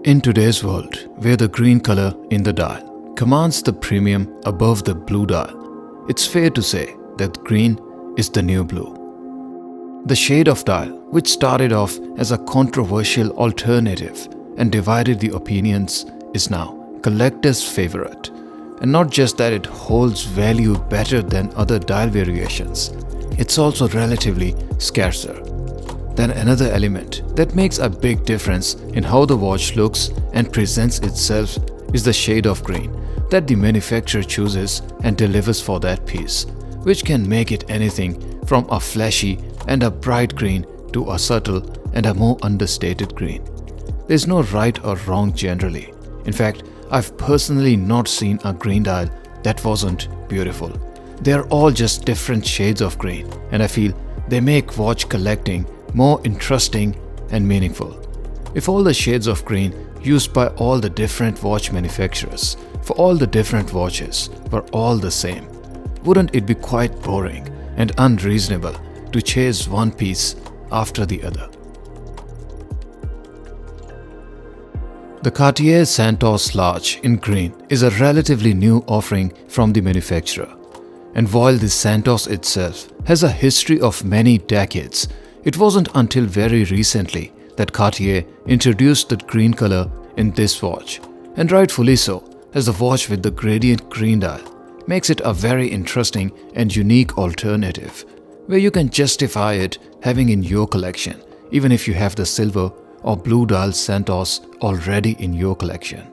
In today's world, where the green color in the dial commands the premium above the blue dial, it's fair to say that green is the new blue. The shade of dial, which started off as a controversial alternative and divided the opinions, is now collectors' favorite. And not just that it holds value better than other dial variations, it's also relatively scarcer. Then another element that makes a big difference in how the watch looks and presents itself is the shade of green that the manufacturer chooses and delivers for that piece, which can make it anything from a flashy and a bright green to a subtle and a more understated green. There's no right or wrong generally. In fact, I've personally not seen a green dial that wasn't beautiful. They're all just different shades of green, and I feel they make watch collecting more interesting and meaningful. If all the shades of green used by all the different watch manufacturers for all the different watches were all the same, wouldn't it be quite boring and unreasonable to chase one piece after the other? The Cartier Santos Large in green is a relatively new offering from the manufacturer. And while the Santos itself has a history of many decades, it wasn't until very recently that Cartier introduced the green color in this watch, and rightfully so, as the watch with the gradient green dial makes it a very interesting and unique alternative, where you can justify it having in your collection, even if you have the silver or blue dial Santos already in your collection.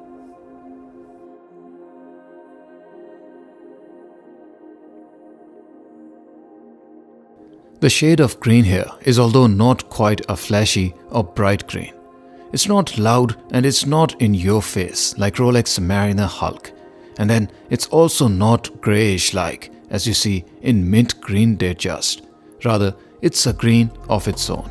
The shade of green here is although not quite a flashy or bright green. It's not loud and it's not in your face like Rolex Submariner Hulk. And then it's also not greyish like as you see in mint green Datejust. Rather, it's a green of its own.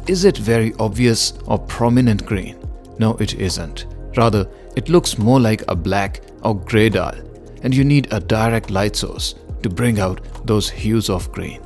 Is it very obvious or prominent green? No, it isn't. Rather, it looks more like a black or grey dial, and you need a direct light source to bring out those hues of green.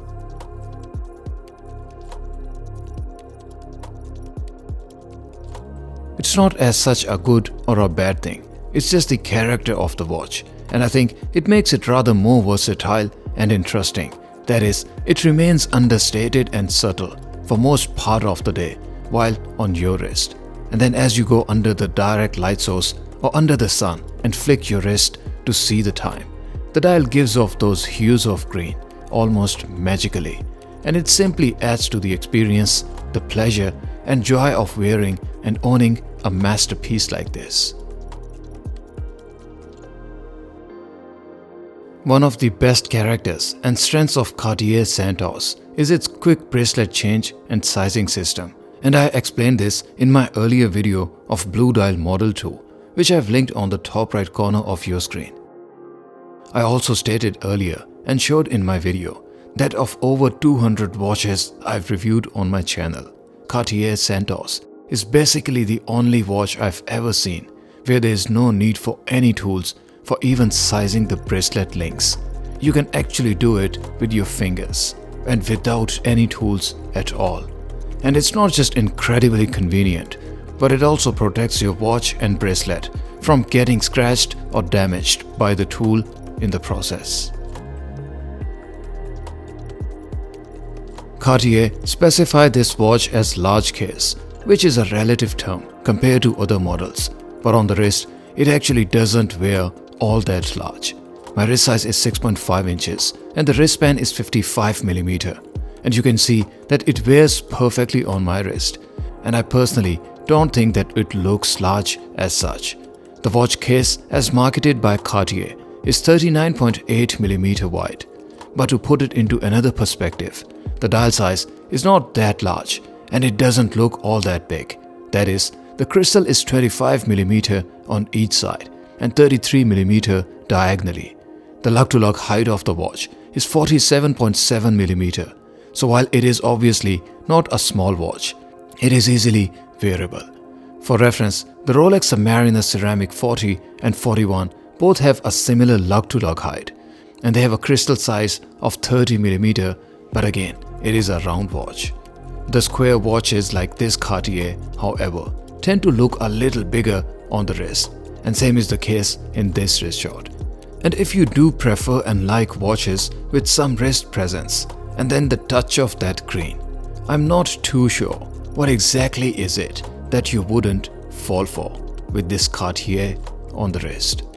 It's not as such a good or a bad thing, it's just the character of the watch, and I think it makes it rather more versatile and interesting. That is, it remains understated and subtle for most part of the day while on your wrist. And then as you go under the direct light source or under the sun and flick your wrist to see the time, the dial gives off those hues of green almost magically, and it simply adds to the experience, the pleasure and joy of wearing and owning a masterpiece like this. One of the best characters and strengths of Cartier Santos is its quick bracelet change and sizing system, and I explained this in my earlier video of Blue Dial Model 2, which I've linked on the top right corner of your screen. I also stated earlier and showed in my video that of over 200 watches I've reviewed on my channel, Cartier Santos is basically the only watch I've ever seen where there is no need for any tools for even sizing the bracelet links. You can actually do it with your fingers and without any tools at all. And it's not just incredibly convenient, but it also protects your watch and bracelet from getting scratched or damaged by the tool in the process. Cartier specified this watch as large case, which is a relative term compared to other models, but on the wrist, it actually doesn't wear all that large. My wrist size is 6.5 inches and the wristband is 55mm, and you can see that it wears perfectly on my wrist, and I personally don't think that it looks large as such. The watch case as marketed by Cartier is 39.8mm wide, but to put it into another perspective, the dial size is not that large and it doesn't look all that big. That is, the crystal is 25mm on each side and 33mm diagonally. The lug-to-lug height of the watch is 47.7mm, so while it is obviously not a small watch, it is easily wearable. For reference, the Rolex Submariner Ceramic 40 and 41 both have a similar lug-to-lug height, and they have a crystal size of 30mm, but again, it is a round watch. The square watches like this Cartier, however, tend to look a little bigger on the wrist, and same is the case in this wrist shot. And if you do prefer and like watches with some wrist presence and then the touch of that green, I'm not too sure what exactly is it that you wouldn't fall for with this Cartier on the wrist.